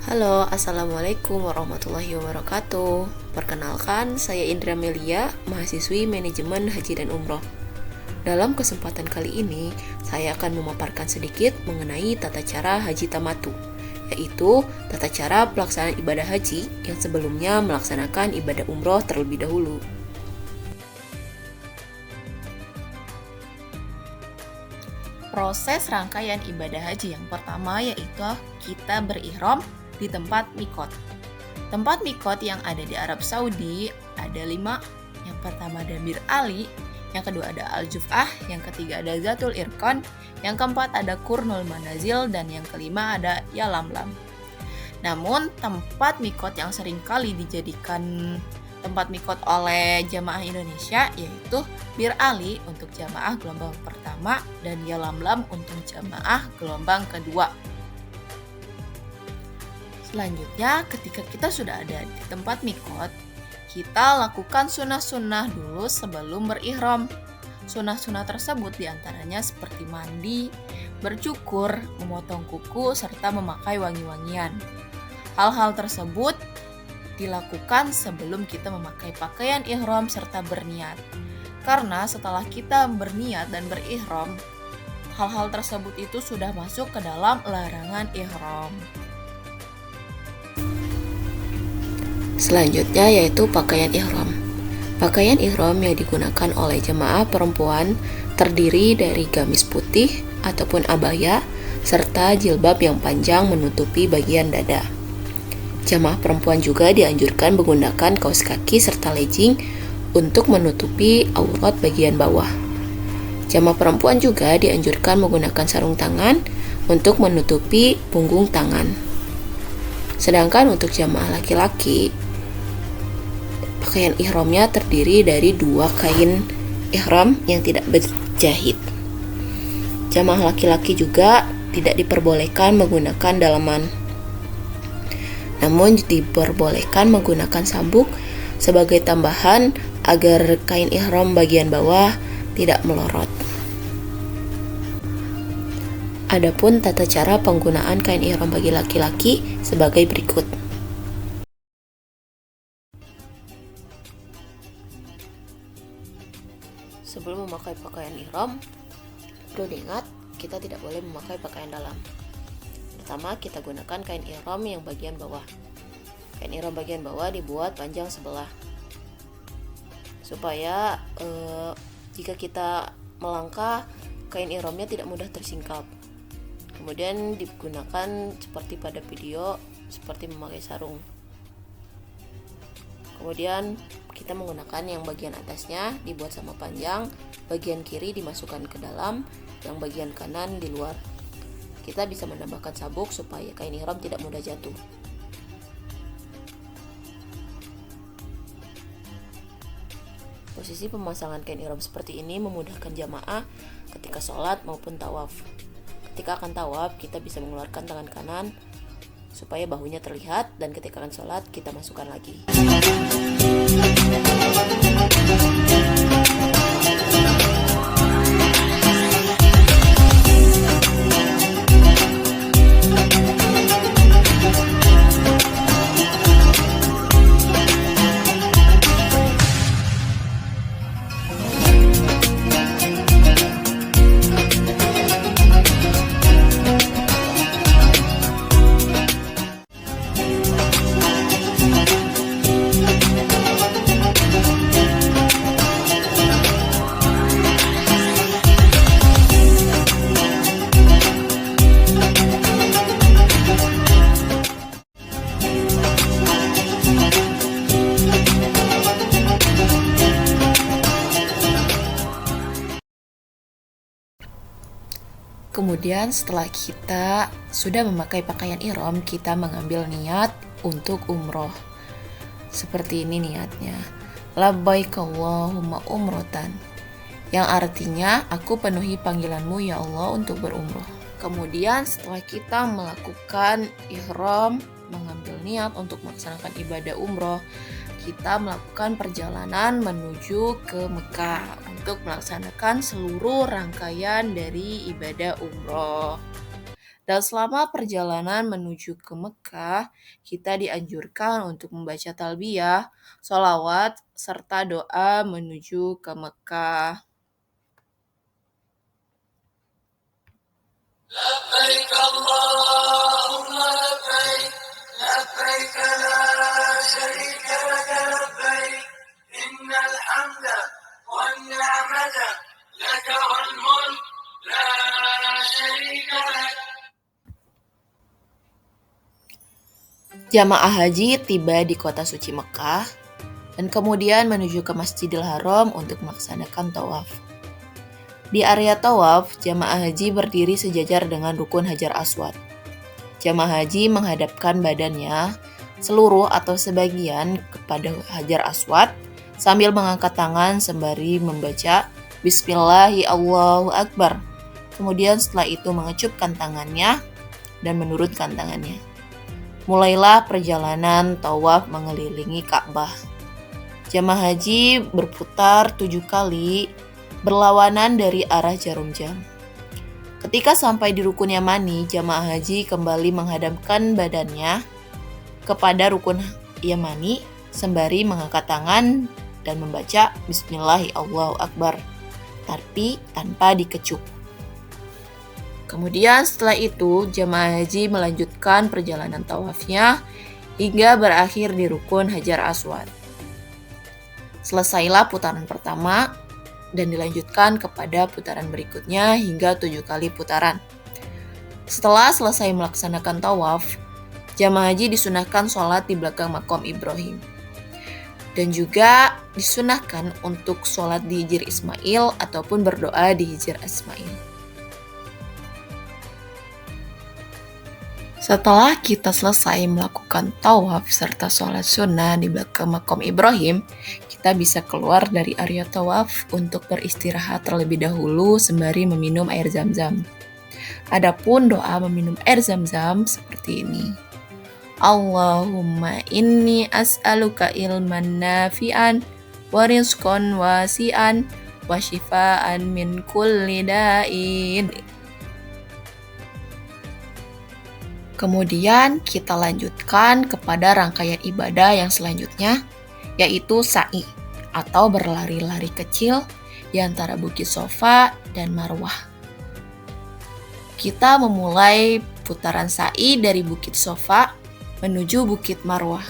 Halo, Assalamualaikum warahmatullahi wabarakatuh. Perkenalkan, saya Indra Melia, mahasiswi Manajemen Haji dan Umroh. Dalam kesempatan kali ini, saya akan memaparkan sedikit mengenai tata cara haji tamatu, yaitu tata cara pelaksanaan ibadah haji yang sebelumnya melaksanakan ibadah umroh terlebih dahulu. Proses rangkaian ibadah haji yang pertama yaitu kita berihram di tempat mikot. Tempat mikot yang ada di Arab Saudi ada 5. Yang pertama ada Bir Ali, yang kedua ada Al-Juf'ah, yang ketiga ada Zatul Irqan, yang keempat ada Qurnul Manazil, dan yang kelima ada Yalamlam. Namun tempat mikot yang sering kali dijadikan tempat mikot oleh jamaah Indonesia yaitu Bir Ali untuk jamaah gelombang pertama dan Yalamlam untuk jamaah gelombang kedua. Selanjutnya, ketika kita sudah ada di tempat mikot, kita lakukan sunnah-sunnah dulu sebelum berihram. Sunnah-sunnah tersebut diantaranya seperti mandi, bercukur, memotong kuku, serta memakai wangi-wangian. Hal-hal tersebut dilakukan sebelum kita memakai pakaian ihram serta berniat. Karena setelah kita berniat dan berihram, hal-hal tersebut itu sudah masuk ke dalam larangan ihram. Selanjutnya yaitu pakaian ihram. Pakaian ihram yang digunakan oleh jemaah perempuan terdiri dari gamis putih ataupun abaya serta jilbab yang panjang menutupi bagian dada. Jamaah perempuan juga dianjurkan menggunakan kaos kaki serta legging untuk menutupi aurat bagian bawah. Jamaah perempuan juga dianjurkan menggunakan sarung tangan untuk menutupi punggung tangan. Sedangkan untuk jamaah laki-laki, pakaian ihramnya terdiri dari 2 kain ihram yang tidak berjahit. Jamaah laki-laki juga tidak diperbolehkan menggunakan dalaman, namun diperbolehkan menggunakan sabuk sebagai tambahan agar kain ihram bagian bawah tidak melorot. Adapun tata cara penggunaan kain ihram bagi laki-laki sebagai berikut. Sebelum memakai pakaian ihram, perlu diingat kita tidak boleh memakai pakaian dalam. Pertama, kita gunakan kain ihram yang bagian bawah. Kain ihram bagian bawah dibuat panjang sebelah, supaya jika kita melangkah, kain ihramnya tidak mudah tersingkap. Kemudian digunakan seperti pada video, seperti memakai sarung. Kemudian kita menggunakan yang bagian atasnya dibuat sama panjang, bagian kiri dimasukkan ke dalam, yang bagian kanan di luar. Kita bisa menambahkan sabuk supaya kain ihram tidak mudah jatuh. Posisi pemasangan kain ihram seperti ini memudahkan jamaah ketika sholat maupun tawaf. Ketika akan tawaf, kita bisa mengeluarkan tangan kanan supaya bahunya terlihat, dan ketika akan sholat, kita masukkan lagi. Kemudian setelah kita sudah memakai pakaian ihram, kita mengambil niat untuk umroh. Seperti ini niatnya. Labbaik Allahumma umrotan. Yang artinya, aku penuhi panggilanmu ya Allah untuk berumroh. Kemudian setelah kita melakukan ihram, mengambil niat untuk melaksanakan ibadah umroh, kita melakukan perjalanan menuju ke Mekah untuk melaksanakan seluruh rangkaian dari ibadah umroh. Dan selama perjalanan menuju ke Mekah, kita dianjurkan untuk membaca talbiyah, sholawat, serta doa menuju ke Mekah. لبيك اللهم لبيك لبيك لا شريك لك لبيك إن الحمد والنعمة لك والملك لا شريك لك. Jamaah haji tiba di kota suci Mekah dan kemudian menuju ke Masjidil Haram untuk melaksanakan tawaf. Di area tawaf, jamaah haji berdiri sejajar dengan rukun Hajar Aswad. Jamaah haji menghadapkan badannya seluruh atau sebagian kepada Hajar Aswad sambil mengangkat tangan sembari membaca Bismillahi Allahu Akbar. Kemudian setelah itu mengecupkan tangannya dan menurunkan tangannya. Mulailah perjalanan tawaf mengelilingi Ka'bah. Jamaah haji berputar 7 kali berlawanan dari arah jarum jam. Ketika sampai di rukun Yamani, jamaah haji kembali menghadapkan badannya kepada rukun Yamani sembari mengangkat tangan dan membaca Bismillahi Allahu Akbar, tapi tanpa dikecup. Kemudian setelah itu, jamaah haji melanjutkan perjalanan tawafnya hingga berakhir di rukun Hajar Aswad. Selesailah putaran pertama dan dilanjutkan kepada putaran berikutnya hingga 7 kali putaran. Setelah selesai melaksanakan tawaf, jamaah haji disunahkan sholat di belakang makom Ibrahim. Dan juga disunahkan untuk sholat di Hijr Ismail ataupun berdoa di Hijr Ismail. Setelah kita selesai melakukan tawaf serta sholat sunnah di belakang makom Ibrahim, kita bisa keluar dari area tawaf untuk beristirahat terlebih dahulu sembari meminum air zam-zam. Adapun doa meminum air zam-zam seperti ini. Allahumma inni as'aluka ilman nafi'an wa rizqan wasi'an wa shifaan min kulli da'in. Kemudian kita lanjutkan kepada rangkaian ibadah yang selanjutnya, yaitu sa'i atau berlari-lari kecil di antara Bukit Sofa dan Marwah. Kita memulai putaran sa'i dari Bukit Sofa menuju Bukit Marwah.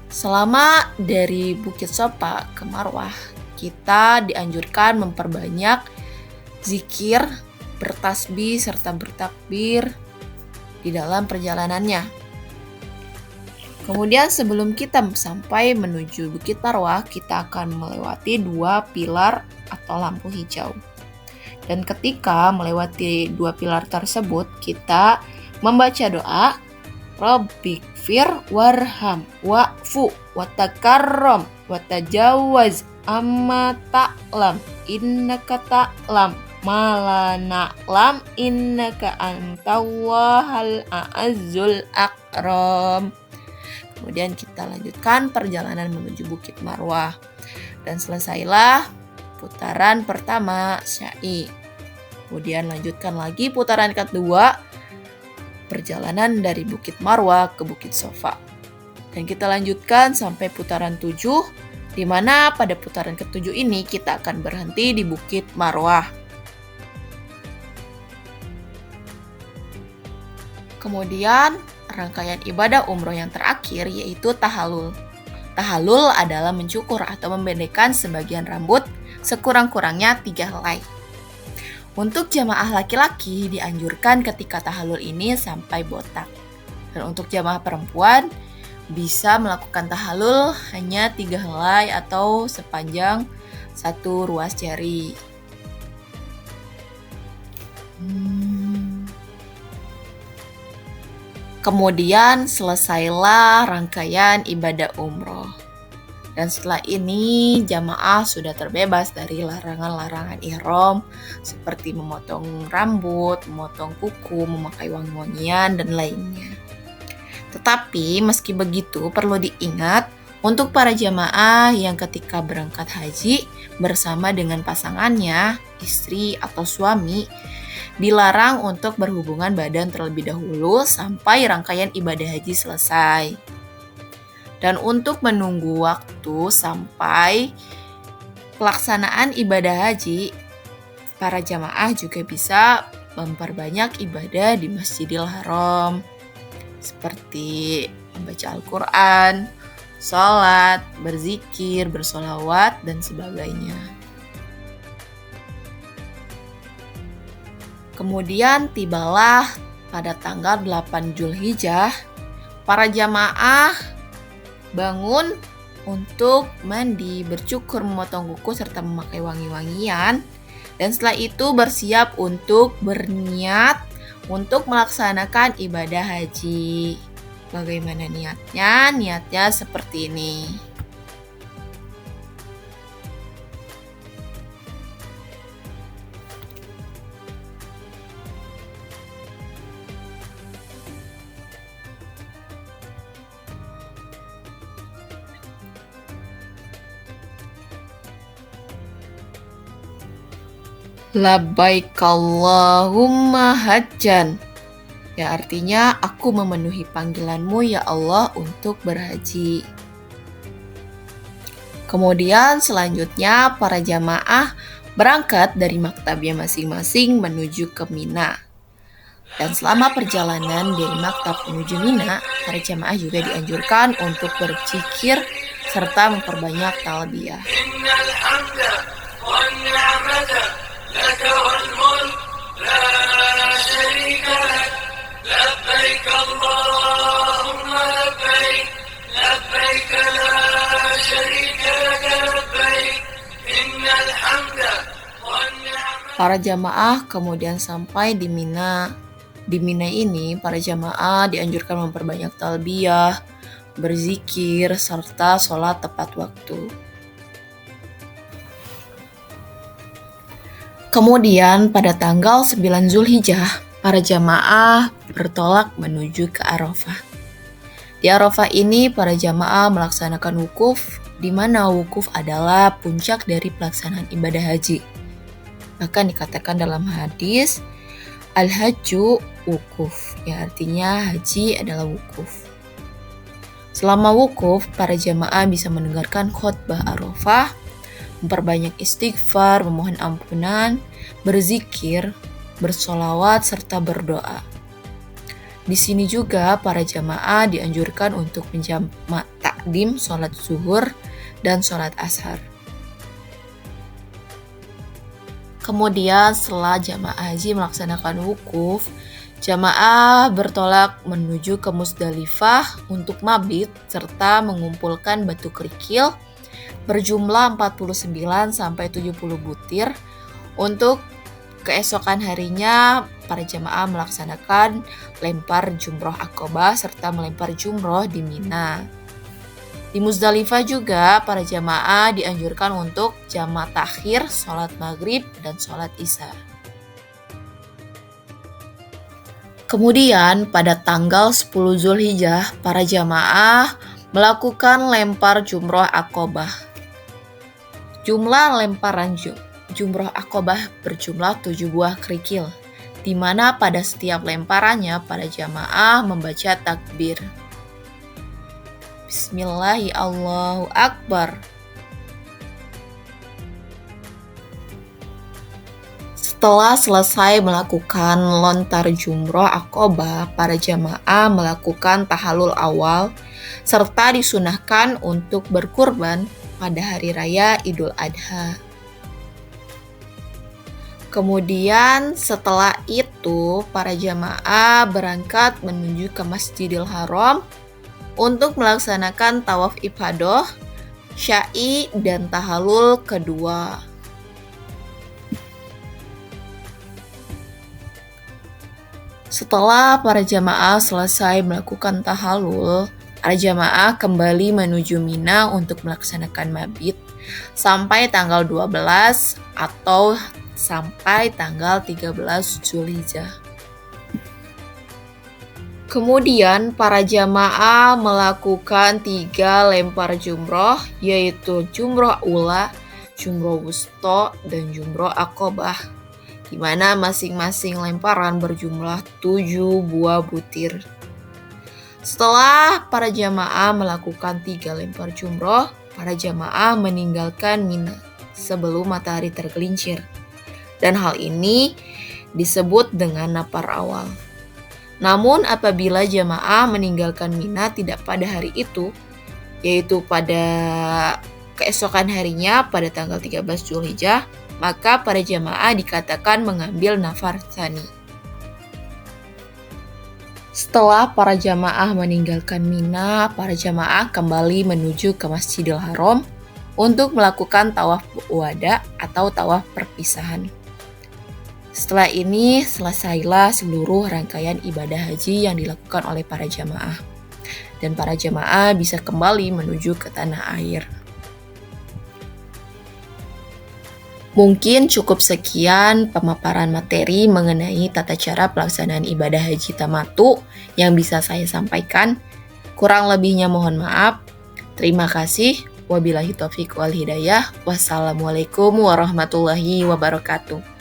Selama dari Bukit Sofa ke Marwah, kita dianjurkan memperbanyak zikir, bertasbih serta bertakbir di dalam perjalanannya. Kemudian sebelum kita sampai menuju Bukit Marwah, kita akan melewati 2 pilar atau lampu hijau. Dan ketika melewati 2 pilar tersebut, kita membaca doa Rabbighfir warham wa'fu watakarram watajawaz amma ta'lam innaka ta'lam ma la na'lam innaka antallahal a'azzul akram. Kemudian kita lanjutkan perjalanan menuju Bukit Marwah. Dan selesailah putaran pertama sa'i. Kemudian lanjutkan lagi putaran kedua, perjalanan dari Bukit Marwah ke Bukit Sofa. Dan kita lanjutkan sampai putaran 7, di mana pada putaran ke-7 ini kita akan berhenti di Bukit Marwah. Kemudian rangkaian ibadah umroh yang terakhir yaitu tahallul. Tahallul adalah mencukur atau memendekkan sebagian rambut sekurang-kurangnya 3 helai. Untuk jamaah laki-laki dianjurkan ketika tahallul ini sampai botak. Dan untuk jamaah perempuan bisa melakukan tahallul hanya 3 helai atau sepanjang 1 ruas jari. Kemudian selesailah rangkaian ibadah umroh. Dan setelah ini jamaah sudah terbebas dari larangan-larangan ihram seperti memotong rambut, memotong kuku, memakai wangi-wangian, dan lainnya. Tetapi meski begitu perlu diingat Untuk para jamaah yang ketika berangkat haji bersama dengan pasangannya, istri atau suami, dilarang untuk berhubungan badan terlebih dahulu sampai rangkaian ibadah haji selesai. Dan untuk menunggu waktu sampai pelaksanaan ibadah haji, para jamaah juga bisa memperbanyak ibadah di Masjidil Haram, seperti membaca Al-Quran, sholat, berzikir, bersolawat, dan sebagainya. Kemudian tibalah pada tanggal 8 Zulhijjah, para jamaah bangun untuk mandi, bercukur, memotong kuku, serta memakai wangi-wangian. Dan setelah itu bersiap untuk berniat untuk melaksanakan ibadah haji. Bagaimana niatnya? Niatnya seperti ini. Labbaik Allahumma hajjan. Ya, artinya aku memenuhi panggilanmu ya Allah untuk berhaji. Kemudian selanjutnya para jamaah berangkat dari maktabnya masing-masing menuju ke Mina. Dan selama perjalanan dari maktab menuju Mina, para jamaah juga dianjurkan untuk berzikir serta memperbanyak talbiyah. Para jamaah kemudian sampai di Mina. Di Mina ini, para jamaah dianjurkan memperbanyak talbiyah, berzikir, serta sholat tepat waktu. Kemudian pada tanggal 9 Zulhijjah, para jamaah bertolak menuju ke Arafah. Di Arafah ini, para jamaah melaksanakan wukuf, di mana wukuf adalah puncak dari pelaksanaan ibadah haji. Bahkan dikatakan dalam hadis, Al-Hajju wukuf, ya artinya haji adalah wukuf. Selama wukuf, para jamaah bisa mendengarkan khutbah Arafah, memperbanyak istighfar, memohon ampunan, berzikir, bersolawat, serta berdoa. Di sini juga para jamaah dianjurkan untuk menjamak takdim sholat zuhur dan sholat ashar. Kemudian setelah jamaah haji melaksanakan wukuf, jamaah bertolak menuju ke Muzdalifah untuk mabit serta mengumpulkan batu kerikil berjumlah 49-70 butir. Untuk keesokan harinya, para jamaah melaksanakan lempar jumroh Aqobah serta melempar jumroh di Mina. Di Muzdalifah juga, para jamaah dianjurkan untuk jamak takhir, sholat maghrib, dan sholat isya. Kemudian pada tanggal 10 Zulhijjah, para jamaah melakukan lempar jumroh Aqobah. Jumlah lemparan jumroh Aqobah berjumlah 7 buah kerikil, di mana pada setiap lemparannya para jamaah membaca takbir. Bismillahi Allahu Akbar. Setelah selesai melakukan lontar jumroh Aqobah, para jamaah melakukan tahallul awal, serta disunahkan untuk berkurban pada hari raya Idul Adha. Kemudian setelah itu, para jamaah berangkat menuju ke Masjidil Haram untuk melaksanakan tawaf ifadah, sya'i, dan tahallul kedua. Setelah para jamaah selesai melakukan tahallul, para jamaah kembali menuju Mina untuk melaksanakan mabit sampai tanggal 12 atau sampai tanggal 13 Zulhijjah. Kemudian para jamaah melakukan 3 lempar jumroh, yaitu jumroh ula, jumroh wusto, dan jumroh aqobah, di mana masing-masing lemparan berjumlah 7 buah butir. Setelah para jamaah melakukan 3 lempar jumroh, para jamaah meninggalkan Mina sebelum matahari tergelincir. Dan hal ini disebut dengan nafar awal. Namun apabila jamaah meninggalkan Mina tidak pada hari itu, yaitu pada keesokan harinya pada tanggal 13 Zulhijjah, maka para jamaah dikatakan mengambil nafar tsani. Setelah para jamaah meninggalkan Mina, para jamaah kembali menuju ke Masjidil Haram untuk melakukan tawaf wada atau tawaf perpisahan. Setelah ini, selesailah seluruh rangkaian ibadah haji yang dilakukan oleh para jamaah. Dan para jamaah bisa kembali menuju ke tanah air. Mungkin cukup sekian pemaparan materi mengenai tata cara pelaksanaan ibadah haji tamattu yang bisa saya sampaikan. Kurang lebihnya mohon maaf. Terima kasih. Wabillahi taufiq wal hidayah. Wassalamualaikum warahmatullahi wabarakatuh.